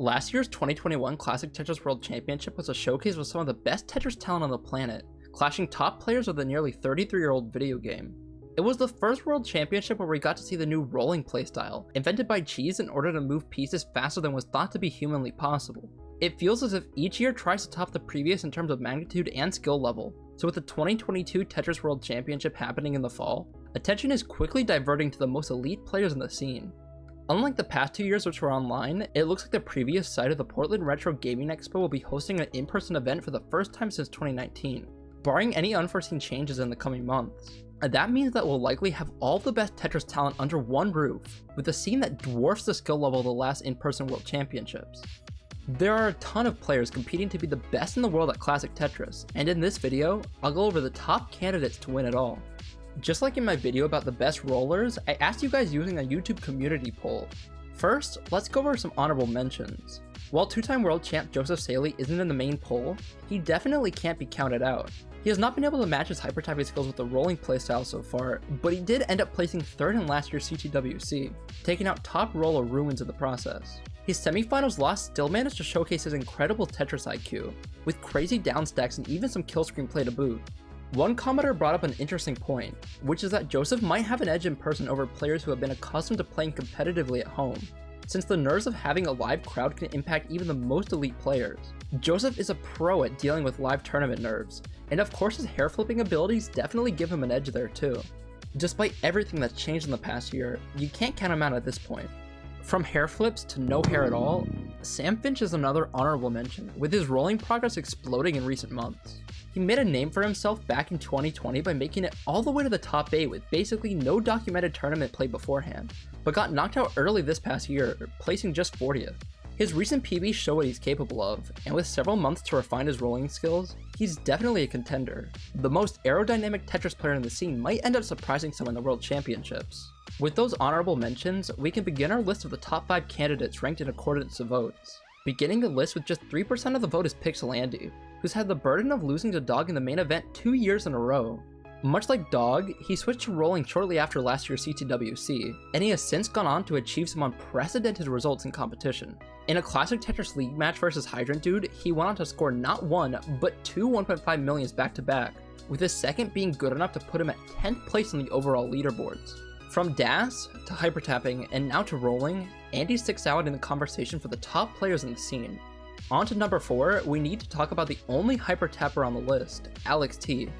Last year's 2021 Classic Tetris World Championship was a showcase with some of the best Tetris talent on the planet, clashing top players of the nearly 33-year-old video game. It was the first World Championship where we got to see the new rolling playstyle, invented by Cheez in order to move pieces faster than was thought to be humanly possible. It feels as if each year tries to top the previous in terms of magnitude and skill level, so with the 2022 Tetris World Championship happening in the fall, attention is quickly diverting to the most elite players in the scene. Unlike the past 2 years which were online, it looks like the previous site of the Portland Retro Gaming Expo will be hosting an in-person event for the first time since 2019, barring any unforeseen changes in the coming months. And that means that we'll likely have all the best Tetris talent under one roof, with a scene that dwarfs the skill level of the last in-person World Championships. There are a ton of players competing to be the best in the world at Classic Tetris, and in this video, I'll go over the top candidates to win it all. Just like in my video about the best rollers, I asked you guys using a YouTube community poll. First, let's go over some honorable mentions. While two-time world champ Joseph Saelee isn't in the main poll, he definitely can't be counted out. He has not been able to match his hypertapping skills with the rolling playstyle so far, but he did end up placing third in last year's CTWC, taking out top roller Ruins in the process. His semifinals loss still managed to showcase his incredible Tetris IQ, with crazy downstacks and even some killscreen play to boot. One commenter brought up an interesting point, which is that Joseph might have an edge in person over players who have been accustomed to playing competitively at home, since the nerves of having a live crowd can impact even the most elite players. Joseph is a pro at dealing with live tournament nerves, and of course his hair flipping abilities definitely give him an edge there too. Despite everything that's changed in the past year, you can't count him out at this point. From hair flips to no hair at all, Sam Finch is another honorable mention, with his rolling progress exploding in recent months. He made a name for himself back in 2020 by making it all the way to the top 8 with basically no documented tournament play beforehand, but got knocked out early this past year, placing just 40th. His recent PBs show what he's capable of, and with several months to refine his rolling skills, he's definitely a contender. The most aerodynamic Tetris player in the scene might end up surprising some in the World Championships. With those honorable mentions, we can begin our list of the top 5 candidates ranked in accordance to votes. Beginning the list with just 3% of the vote is Pyxis, who's had the burden of losing to Dog in the main event 2 years in a row. Much like Dog, he switched to rolling shortly after last year's CTWC, and he has since gone on to achieve some unprecedented results in competition. In a Classic Tetris League match versus Hydrant Dude, he went on to score not one, but two 1.5 millions back to back, with his second being good enough to put him at 10th place on the overall leaderboards. From DAS to hypertapping and now to rolling, Andy sticks out in the conversation for the top players in the scene. On to number 4, we need to talk about the only hypertapper on the list, Alex T.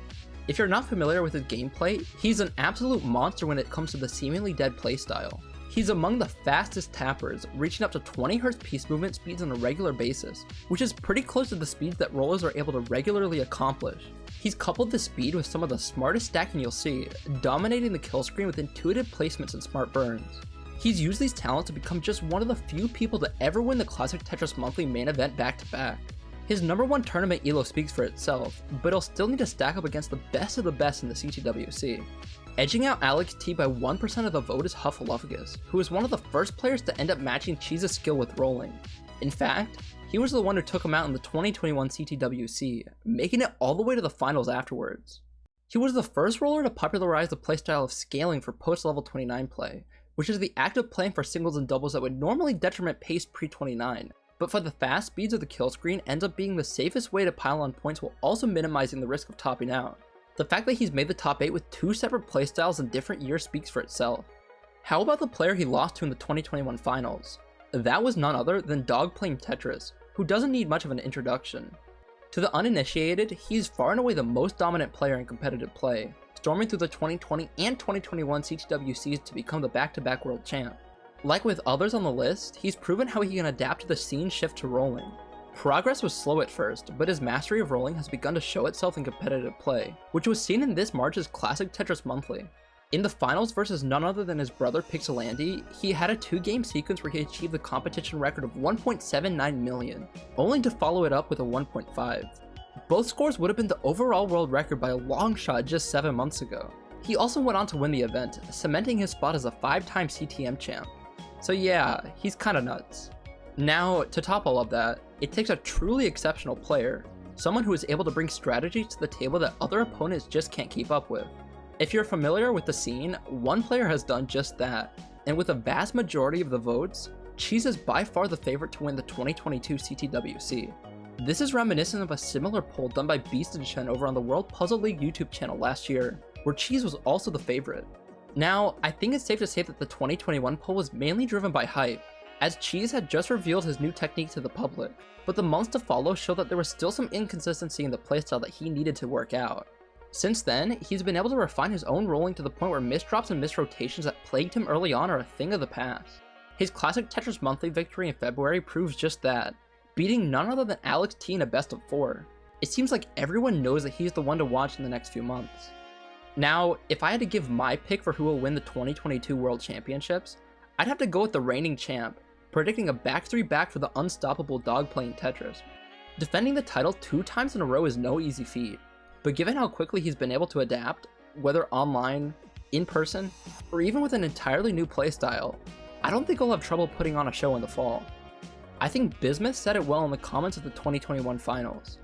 If you're not familiar with his gameplay, he's an absolute monster when it comes to the seemingly dead playstyle. He's among the fastest tappers, reaching up to 20Hz piece movement speeds on a regular basis, which is pretty close to the speeds that rollers are able to regularly accomplish. He's coupled this speed with some of the smartest stacking you'll see, dominating the kill screen with intuitive placements and smart burns. He's used these talents to become just one of the few people to ever win the Classic Tetris Monthly main event back-to-back. His number 1 tournament elo speaks for itself, but he'll still need to stack up against the best of the best in the CTWC. Edging out Alex T by 1% of the vote is Huffaluffagus, who is one of the first players to end up matching Cheez's skill with rolling. In fact, he was the one who took him out in the 2021 CTWC, making it all the way to the finals afterwards. He was the first roller to popularize the playstyle of scaling for post-level 29 play, which is the act of playing for singles and doubles that would normally detriment pace pre-29, but for the fast speeds of the kill screen ends up being the safest way to pile on points while also minimizing the risk of topping out. The fact that he's made the top 8 with 2 separate playstyles in different years speaks for itself. How about the player he lost to in the 2021 finals? That was none other than Dog playing Tetris, who doesn't need much of an introduction. To the uninitiated, he's far and away the most dominant player in competitive play, storming through the 2020 and 2021 CTWCs to become the back-to-back world champ. Like with others on the list, he's proven how he can adapt to the scene shift to rolling. Progress was slow at first, but his mastery of rolling has begun to show itself in competitive play, which was seen in this March's Classic Tetris Monthly. In the finals versus none other than his brother Pyxis, he had a 2-game sequence where he achieved the competition record of 1.79 million, only to follow it up with a 1.5. Both scores would have been the overall world record by a long shot just 7 months ago. He also went on to win the event, cementing his spot as a 5-time CTM champ. So yeah, he's kinda nuts. Now, to top all of that, it takes a truly exceptional player, someone who is able to bring strategies to the table that other opponents just can't keep up with. If you're familiar with the scene, one player has done just that, and with a vast majority of the votes, Cheez is by far the favorite to win the 2022 CTWC. This is reminiscent of a similar poll done by Beast and Shen over on the World Puzzle League YouTube channel last year, where Cheez was also the favorite. Now, I think it's safe to say that the 2021 poll was mainly driven by hype, as Cheez had just revealed his new technique to the public, but the months to follow showed that there was still some inconsistency in the playstyle that he needed to work out. Since then, he's been able to refine his own rolling to the point where misdrops and misrotations that plagued him early on are a thing of the past. His Classic Tetris monthly victory in February proves just that, beating none other than Alex T in a best of 4. It seems like everyone knows that he's the one to watch in the next few months. Now, if I had to give my pick for who will win the 2022 World Championships, I'd have to go with the reigning champ, predicting a back-3 for the unstoppable dog playing Tetris. Defending the title 2 times in a row is no easy feat, but given how quickly he's been able to adapt, whether online, in person, or even with an entirely new playstyle, I don't think he'll have trouble putting on a show in the fall. I think Bismuth said it well in the comments of the 2021 finals.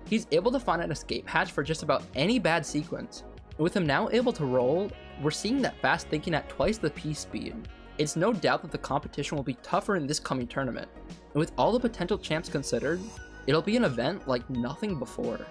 He's able to find an escape hatch for just about any bad sequence, and with him now able to roll, we're seeing that fast thinking at twice the piece speed. It's no doubt that the competition will be tougher in this coming tournament, and with all the potential champs considered, it'll be an event like nothing before.